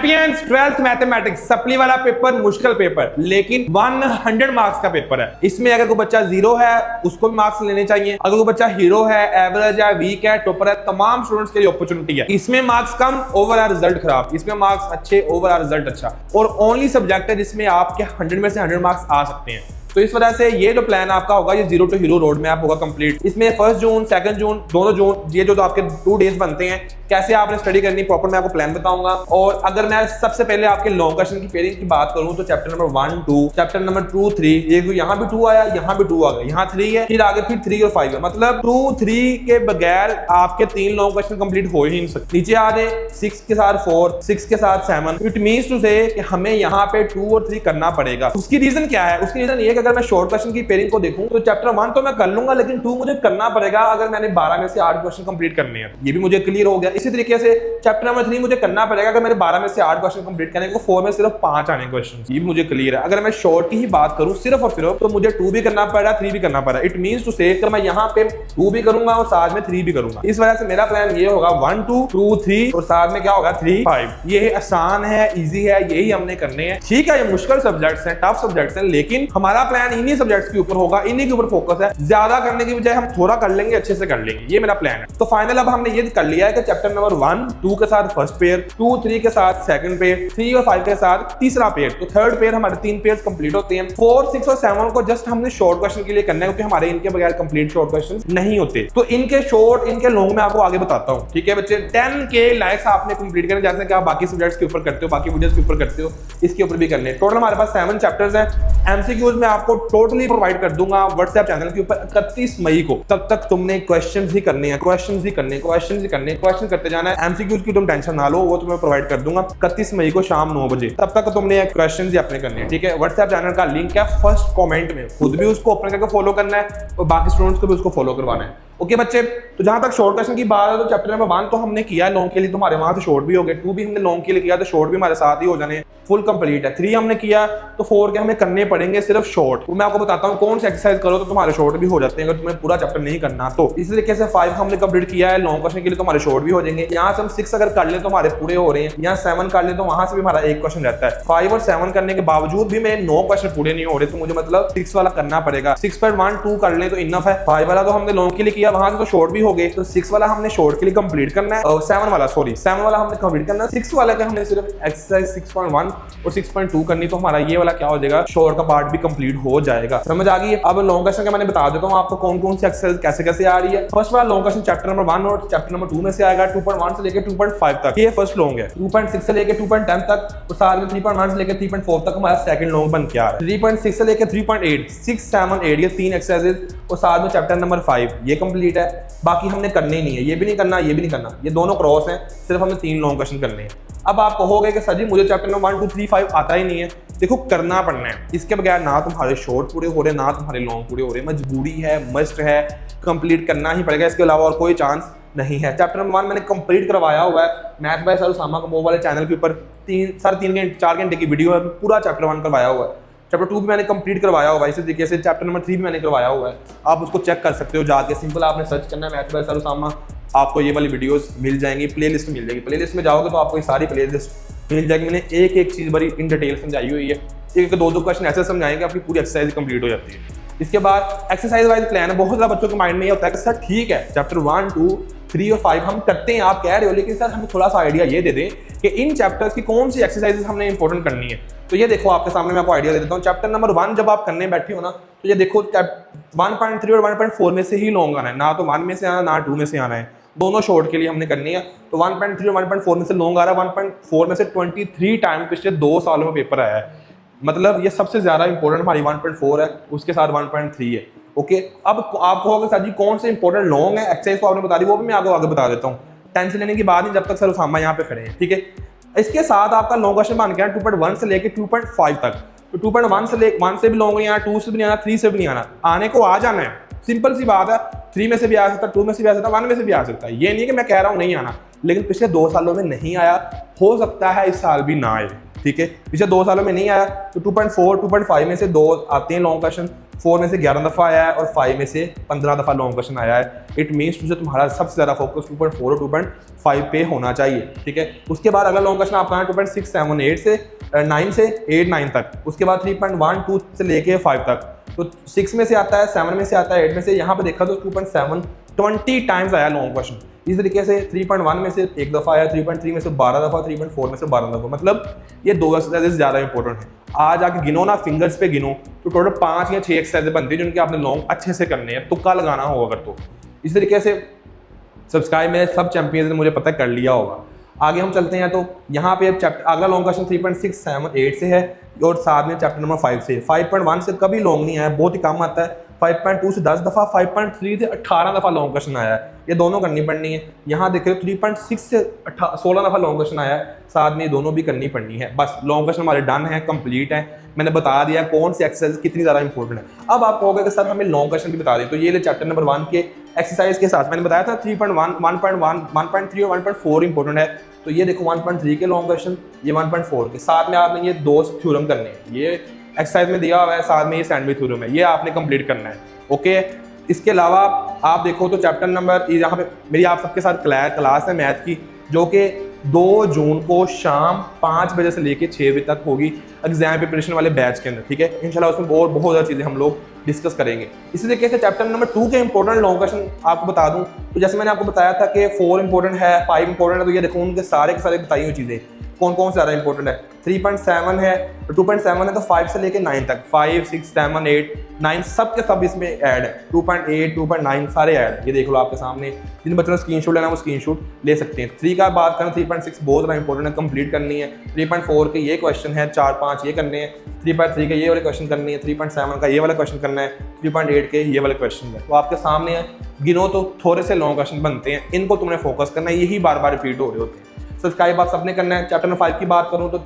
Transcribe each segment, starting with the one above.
Champions 12th mathematics supply वाला paper मुश्किल paper, लेकिन 100 मार्क्स का पेपर है। इसमें अगर कोई बच्चा जीरो है उसको भी मार्क्स लेने चाहिए, अगर कोई बच्चा हीरो है, एवरेज है, वीक है, टॉपर है, तमाम स्टूडेंट्स के लिए अपॉर्चुनिटी है। इसमें मार्क्स कम, ओवरऑल रिजल्ट खराब, इसमें मार्क्स अच्छे, ओवरऑल रिजल्ट अच्छा, और ओनली सब्जेक्ट है जिसमें आपके 100 में से 100 मार्क्स आ सकते हैं। तो इस वजह से ये जो प्लान आपका होगा ये zero to hero road map होगा कंप्लीट। इसमें 1 जून 2 जून दोनों जून ये जो आपके 2 डेज बनते हैं, कैसे आपने स्टडी करनी प्रॉपर मैं आपको प्लान बताऊंगा। और अगर मैं सबसे पहले आपके लॉन्ग क्वेश्चन की पेयरिंग की बात करूं तो चैप्टर नंबर 1 2, चैप्टर नंबर 2 3, ये यहाँ भी 2 आया, यहाँ भी 2 आ गया, यहाँ 3 है, फिर आगे फिर 3 और 5 है, मतलब 2 3 के बगैर आपके 3 लॉन्ग क्वेश्चन कंप्लीट हो ही नहीं सकते। नीचे आ जाए 6 के साथ 4, 6 के साथ 7, इट मींस टू से कि हमें यहाँ पे 2 और 3 करना पड़ेगा। उसकी रीजन क्या है? उसकी रीजन ये है कि अगर मैं शॉर्ट क्वेश्चन की पेयरिंग को देखूं तो चैप्टर 1 तो मैं कर लूंगा, लेकिन 2 मुझे करना पड़ेगा अगर मैंने 12 में से 8 क्वेश्चन कंप्लीट करने हैं। ये भी मुझे क्लियर हो गया। इसी तरीके से चैप्टर नंबर 3 मुझे करना पड़ेगा अगर मेरे 12 में से 8 क्वेश्चन कंप्लीट करने को, 4 में सिर्फ 5 आने क्वेश्चन, ये भी मुझे क्लियर है। अगर मैं शॉर्ट की ही बात करूं सिर्फ और सिर्फ, तो मुझे 2 भी करना पड़ रहा है, 3 भी करना पड़ रहा है। इट मींस टू से अगर मैं यहाँ पे 2 भी करूंगा और साथ में 3 भी करूंगा। इस वजह से मेरा प्लान ये होगा 1 2 2 3 और साथ में क्या होगा 3 5। ये आसान है, इजी है, यही हमने करने हैं। ठीक है, ये मुश्किल सब्जेक्ट्स हैं, टफ सब्जेक्ट्स हैं, लेकिन हमारा प्लान इन्हीं सब्जेक्ट्स के ऊपर होगा, इन्हीं के ऊपर फोकस है। ज्यादा करने की बजाय हम थोड़ा कर लेंगे, अच्छे से कर लेंगे, ये मेरा प्लान है। तो फाइनल अब हमने ये कर लिया है कि चैप्टर नंबर 1 2 के साथ फर्स्ट पेयर, 2 3 के साथ सेकंड पेयर, 3 और 5 के साथ तीसरा पेयर। तो थर्ड पेयर हमारे 3 पेयर्स कंप्लीट होते हैं। 4 6 और 7 को जस्ट हमने शॉर्ट क्वेश्चन के लिए करना है, क्योंकि हमारे इनके बगैर कंप्लीट शॉर्ट क्वेश्चन नहीं होते। तो इनके शॉर्ट इनके लॉन्ग में आपको आगे बताता हूं। ठीक है बच्चे, 10 के लाइक्स आपने कंप्लीट करने, जैसे कि आप बाकी सब्जेक्ट्स के ऊपर करते हो, बाकी वीडियोस के ऊपर करते हो, इसके ऊपर भी करने। टोटल हमारे पास 7 चैप्टर्स हैं। एमसीक्यूज में आपको टोटली प्रोवाइड कर दूंगा व्हाट्सएप चैनल के ऊपर 31 मई को। तब तक तुमने क्वेश्चंस ही करने हैं, क्वेश्चंस ही करने, क्वेश्चंस ही करने, क्वेश्चन करते जाना है। एमसीक्यूज की तुम टेंशन ना लो, वो तुम्हें प्रोवाइड कर दूंगा 31 मई को शाम 9 बजे। तब तक तुमने क्वेश्चंस ही अपने करने हैं। ठीक है, व्हाट्सएप चैनल का लिंक है फर्स्ट कमेंट में, खुद भी उसको ओपन करके फॉलो करना है और बाकी स्टूडेंट्स को भी उसको फॉलो करवाना है। ओके बच्चे, तो जहां तक शॉर्ट क्वेश्चन की बात है तो चैप्टर नंबर 1 तो हमने किया है लॉन्ग के लिए, तुम्हारे वहां से शॉर्ट भी हो गए। 2 भी हमने लॉन्ग के लिए किया तो शॉर्ट भी हमारे साथ ही हो जाने, फुल कंप्लीट है। 3 हमने किया तो 4 के हमें करने पड़ेंगे सिर्फ शॉर्ट। तो मैं आपको बताता हूं कौन सी एक्सरसाइज करो तो तुम्हारे शॉर्ट भी हो जाते हैं अगर तुम्हें पूरा चैप्टर नहीं करना तो। इसी तरीके से 5 हमने कंप्लीट किया है लॉन्ग क्वेश्चन के लिए, तुम्हारे शॉर्ट भी हो जाएंगे। यहाँ से हम 6 अगर कर ले तो हमारे पूरे हो रहे हैं, यहाँ 7 कर ले तो वहां से भी हमारा एक क्वेश्चन रहता है। 5 और 7 करने के बावजूद भी मेरे 9 क्वेश्चन पूरे नहीं हो रहे, तो मुझे मतलब 6 वाला करना पड़ेगा। 6.1 2 कर ले तो इनफ है। 5 वाला तो हमने लॉन्ग के लिए किया, वहां से तो शॉर्ट भी हो गए, तो 6 वाला हमने शॉर्ट के लिए कंप्लीट करना है। और 7 वाला हमने कंप्लीट करना है। 6 वाला का हमने सिर्फ एक्सरसाइज 6.1 और 6.2 करनी, तो हमारा ये वाला क्या हो जाएगा, शॉर्ट का पार्ट भी कंप्लीट हो जाएगा। समझ आ गई? अब लॉन्ग क्वेश्चन का मैंने बता देता हूँ आपको कौन कौन सी एक्सरसाइज कैसे कैसे आ रही है। फर्स्ट वाला लॉन्ग क्वेश्चन चैप्टर नंबर 1 और चैप्टर नंबर 2 में से आएगा। 2.1 से लेकर 2.5 तक ये फर्स्ट लॉन्ग है। 2.6 से लेकर 2.10 तक, और साथ में 3.1 से लेकर 3.4 तक हमारा सेकंड लॉन्ग बन के आ रहा है। 3.6 से लेकर 3.8 6 7 8 ये 3 एक्सरसाइजेज, और साथ में चैप्टर नंबर 5 ये कंप्लीट है। बाकी हमने करने ही नहीं है, ये भी नहीं करना, ये भी नहीं करना, ये दोनों क्रॉस हैं, सिर्फ हमें 3 लॉन्ग क्वेश्चन करने हैं। अब आप कहोगे कि सर जी मुझे चैप्टर नंबर 1 2 3 5 आता ही नहीं है। देखो, करना पड़ना है, इसके बगैर ना तुम्हारे शॉर्ट पूरे हो रहे, ना तुम्हारे लॉन्ग पूरे हो रहे। मजबूरी है, मस्ट है, कंप्लीट करना ही पड़ेगा, इसके अलावा और कोई चांस नहीं है। चैप्टर नंबर 1 मैंने कंप्लीट करवाया हुआ है मैथ बाय सर उसामा कमो वाले चैनल के ऊपर। 4 घंटे की वीडियो है, पूरा चैप्टर 1 करवाया हुआ है। चैप्टर 2 भी मैंने कंप्लीट करवाया हुआ है, इसी तरीके से चैप्टर नंबर 3 भी मैंने करवाया हुआ है। आप उसको चेक कर सकते हो जाके, सिंपल आपने सर्च करना है मैथ बाय सर उसामा, आपको ये वाली वीडियोस मिल जाएंगी, प्लेलिस्ट मिल जाएगी। प्लेलिस्ट में जाओगे तो आपको ये सारी प्लेलिस्ट मिल जाएगी। मैंने एक एक चीज़ बड़ी इन डिटेल समझाई हुई है, एक 2 क्वेश्चन ऐसे समझाएंगे आपकी पूरी एक्सरसाइज कंप्लीट हो जाती है। इसके बाद एक्सरसाइज वाइज प्लान है। बहुत ज़्यादा बच्चों के माइंड में ये होता है कि सर ठीक है चैप्टर 1 2 3 और 5 हम करते हैं, आप कह रहे हो, लेकिन सर हमें थोड़ा सा आइडिया ये दे दें कि इन चैप्टर्स की कौन सी एक्सरसाइजेस हमने इंपॉर्टेंट करनी है। तो ये देखो आपके सामने मैं आपको आइडिया दे देता हूँ। चैप्टर नंबर 1 जब आप करने बैठे हो ना, तो ये देखो 1.3 और 1.4 में से ही लॉन्ग आना है, ना तो 1 में से आना ना 2 में से आना है, दोनों शॉर्ट के लिए हमने करनी है। तो 1.3 और 1.4 में से लॉन्ग आ रहा है, 1.4 में से 23 टाइम पिछले 2 सालों में पेपर आया है। मतलब ये सबसे ज्यादा इंपॉर्टेंट हमारी 1.4 है, उसके साथ 1.3 है। ओके, अब आप कहोगे सर जी कौन से इंपॉर्टेंट लॉन्ग है, एक्सरसाइज तो आपने बता दी, वो भी मैं आपको आगे बता देता हूँ। टेंशन लेने की बात नहीं जब तक सर उसामा यहाँ पे खड़े हैं। ठीक है, इसके साथ आपका लॉन्ग क्वेश्चन बन गया 2.1 से लेकर 2.5 तक। तो 2.1 से 1 से भी लॉन्ग नहीं आना, 2 से भी नहीं आना, 3 से भी नहीं आना, आने को आ जाना है, सिंपल सी बात है। 3 में से भी आ सकता है, 2 में से भी आ सकता है, 1 में से भी आ सकता है। ये नहीं कि मैं कह रहा हूँ नहीं आना, लेकिन पिछले 2 सालों में नहीं आया, हो सकता है इस साल भी ना आए। ठीक है, पिछले 2 सालों में नहीं आया तो 2.4 2.5 में से 2 आते हैं लॉन्ग क्वेश्चन, 4 में से 11 दफ़ा आया है और 5 में से 15 दफ़ा लॉन्ग क्वेश्चन आया है। इट मीन्स टू से तुम्हारा सबसे ज़्यादा फोकस 2.4 और 2.5 पे होना चाहिए, ठीक है। उसके बाद अगला लॉन्ग क्वेश्चन आपका है 2.6 7 8 से 9 से 8 9 तक, उसके बाद 3.1 2 से लेके 5 तक, तो 6 में से आता है, 7 में से आता है, 8 में से। यहाँ पे देखा तो 2.7 20 टाइम्स आया लॉन्ग क्वेश्चन। इस तरीके से 3.1 में से 1 दफ़ा आया, 3.3 में से 12 दफ़ा, 3.4 में से 12 दफ़ा, मतलब ये 2 एक्सरसाइजेस ज़्यादा इंपॉर्टेंट है। आज आके गिनो ना, फिंगर्स पे गिनो तो टोटल 5 या 6 एक्सरसाइजेस बनती है जिनके आपने लॉन्ग अच्छे से करने हैं, तुक्का लगाना होगा अगर तो। इस तरीके से सब्सक्राइब मेरे सब चैंपियंस ने मुझे पता कर लिया होगा। आगे हम चलते हैं, तो यहाँ पे चैप्टर अगला लॉन्ग क्वेश्चन 3.6 7 8 से है और साथ में चैप्टर नंबर 5 से। 5.1 से कभी लॉन्ग नहीं आया, बहुत ही कम आता है। 5.2 से 10 दफ़ा, 5.3 से 18 दफ़ा लॉन्ग क्वेश्चन आया है, ये दोनों करनी पड़नी है। यहाँ देखिए 3.6 से 16 दफ़ा लॉन्ग क्वेश्चन आया है, साथ में ये दोनों भी करनी पड़नी है। बस लॉन्ग क्वेश्चन हमारे डन है, कंप्लीट है, मैंने बता दिया कौन सी एक्सरसाइज कितनी ज़्यादा इंपॉर्टेंट है। अब आप कहोगे कि सर हमें लॉन्ग क्वेश्चन भी बता दें, तो ये चैप्टर नंबर 1 के एक्सरसाइज के साथ मैंने बताया था 3.1 1.1 1.3 और 1.4 इंपॉर्टेंट है। तो ये देखो 1.3 के लॉन्ग क्वेश्चन, ये 1.4 के साथ में आपने ये 2 थ्योरम करने हैं, ये एक्सरसाइज में दिया हुआ है, साथ में ये सैंडविच थ्योरम है, ये आपने कंप्लीट करना है, ओके। इसके अलावा आप देखो तो चैप्टर नंबर, यहाँ पे मेरी आप सबके साथ क्लास है मैथ की, जो कि 2 जून को शाम 5 बजे से लेके 6 बजे तक होगी एग्जाम प्रिपरेशन वाले बैच के अंदर, ठीक है। इंशाल्लाह उसमें बहुत ज़्यादा चीज़ें हम लोग डिस्कस करेंगे। इसी तरीके से चैप्टर नंबर 2 के इंपॉर्टेंट लॉन्ग क्वेश्चन आपको बता दूं, तो जैसे मैंने आपको बताया था कि 4 इंपॉर्टेंट है, 5 इंपॉर्टेंट है, तो ये देखो उनके सारे के सारे बताई हुई चीज़ें कौन कौन से ज़्यादा इंपॉर्टेंट है। 3.7 है तो 2.7 है तो 5 से लेके 9 तक, 5 6 7 8 9 सब के सब इसमें ऐड है। 2.8 2.9 सारे ऐड, ये देख लो आपके सामने। जिन बच्चों ने स्क्रीनशॉट लेना वो स्क्रीनशॉट ले सकते हैं। 3 का बात करें, 3.6 बहुत ज़्यादा इंपॉर्टेंट है, कंप्लीट करनी है। 3.4 के ये क्वेश्चन है, 4-5 ये करने हैं। 3.3 के ये वाले क्वेश्चन करने हैं। 3.7 का ये वाला क्वेश्चन करना है। 3.8 के ये वाले क्वेश्चन है, तो आपके सामने है। गिनो तो थोड़े से लॉन्ग क्वेश्चन बनते हैं, इनको तुमने फोकस करना है, यही बार बार रिपीट हो रहे होते हैं। सब्सक्राइब आप सबने करना है। चैप्टर नंबर 5 की बात करूँ तो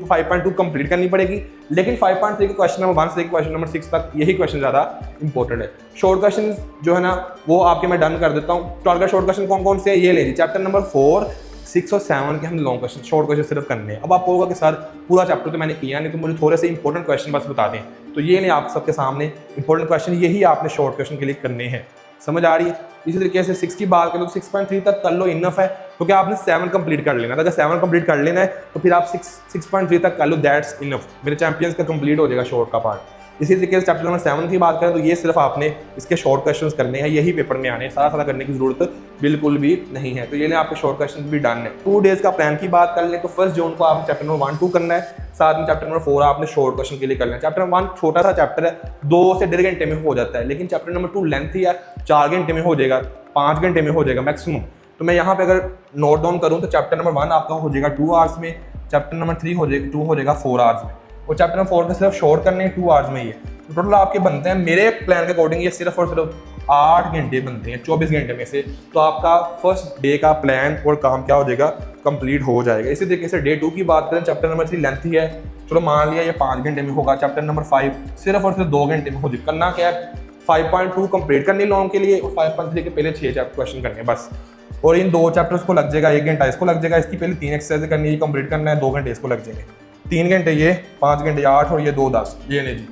5.2 कंप्लीट करनी पड़ेगी, लेकिन 5.3 के क्वेश्चन नंबर 1 से लेकर क्वेश्चन नंबर 6 तक यही क्वेश्चन ज़्यादा इंपॉर्टेंट है। शॉर्ट क्वेश्चन जो है ना वो आपके मैं डन कर देता हूँ। टारगेट शॉर्ट क्वेश्चन कौन कौन से है ये ले लीजिए। चैप्टर नंबर 4 6 और 7 के हम लॉन्ग क्वेश्चन शॉर्ट क्वेश्चन सिर्फ करने हैं। अब आपको होगा कि सर पूरा चैप्टर तो मैंने किया नहीं, तो मुझे थोड़े से इंपॉर्टेंट क्वेश्चन बस बता दें, तो ये नहीं, आप सबके सामने इंपॉर्टेंट क्वेश्चन यही आपने शॉर्ट क्वेश्चन के लिए करने हैं। समझ आ रही है? इसी तरीके से 6 की बात करें तो 6.3 तक कर लो, इनफ है, क्योंकि आपने 7 कंप्लीट कर लेना था। अगर 7 कंप्लीट कर लेना है तो फिर आप 6.3 तक कर लो, दैट्स इनफ। मेरे चैंपियंस का कंप्लीट हो जाएगा शॉर्ट का पार्ट। इसी तरीके से चैप्टर नंबर 7 की बात करें तो ये सिर्फ आपने इसके शॉर्ट क्वेश्चंस करने हैं, यही पेपर में आने, सारा करने की जरूरत बिल्कुल भी नहीं है। तो ये आपके शॉर्ट क्वेश्चन भी डन है। 2 डेज का प्लान की बात कर लें तो 1 जून को आपने चैप्टर नंबर 1 2 करना है, साथ में चैप्टर नंबर 4 आपने शॉर्ट क्वेश्चन के लिए करना है। चैप्टर 1 छोटा सा चैप्टर है, 2 से 1.5 घंटे में हो जाता है, लेकिन चैप्टर नंबर 2 लेंथी है, 4 घंटे में हो जाएगा, 5 घंटे में हो जाएगा मैक्सिमम। तो मैं यहाँ पे अगर नोट डाउन करूँ तो चैप्टर नंबर 1 आपका हो जाएगा 2 आवर्स में, चैप्टर नंबर 3 हो जाएगा 4 आवर्स में, और चैप्टर नंबर 4 में सिर्फ शॉर्ट करने हैं 2 आवर्स में ही है। तो टोटल आपके बनते हैं मेरे प्लान के अकॉर्डिंग ये सिर्फ और सिर्फ 8 घंटे बनते हैं 24 घंटे में से। तो आपका फर्स्ट डे का प्लान और काम क्या हो जाएगा, कंप्लीट हो जाएगा। इसी तरीके से डे 2 की बात करें, चैप्टर नंबर 3 लेंथी है, चलो मान लिया ये 5 घंटे में होगा। चैप्टर नंबर 5 सिर्फ और सिर्फ 2 घंटे में हो जाएगा। करना क्या है, 5.2 कंप्लीट करनी लॉन्ग के लिए, और 5.3 के पहले 6 चैप्टर क्वेश्चन करने बस, और इन 2 चैप्टर्स को लग जाएगा 1 घंटा, इसको लग जाएगा, इसकी पहले 3 एक्सरसाइज करनी है, कंप्लीट करना है, 2 घंटे इसको लग जाएंगे, 3 घंटे ये, 5 घंटे 8 और ये 2 10, ये नहीं जी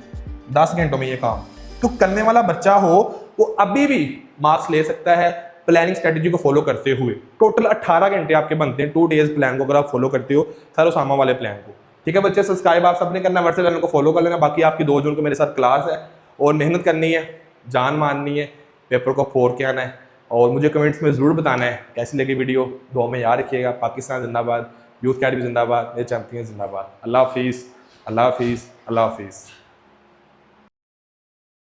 10 घंटों में ये काम। तो करने वाला बच्चा हो वो अभी भी मार्क्स ले सकता है प्लानिंग स्ट्रेटेजी को फॉलो करते हुए। टोटल 18 घंटे आपके बनते हैं 2 डेज प्लान को, अगर आप फॉलो करते हो सारोसामा वाले प्लान को। ठीक है बच्चे, सब्सक्राइब आप सबने करना, व्हाट्सएप चैनल को फॉलो कर लेना। बाकी आपकी 2 जून को मेरे साथ क्लास है और मेहनत करनी है, जान माननी है, पेपर को 4 के आना है, और मुझे कमेंट्स में ज़रूर बताना है कैसी लगी वीडियो। दुआ में याद रखिएगा। पाकिस्तान जिंदाबाद, यूथ अकेडमी जिंदाबाद, मेरे चैंपियन जिंदाबाद। अल्लाह हाफिज़, अल्लाह हाफिज़, अल्लाह हाफिज़।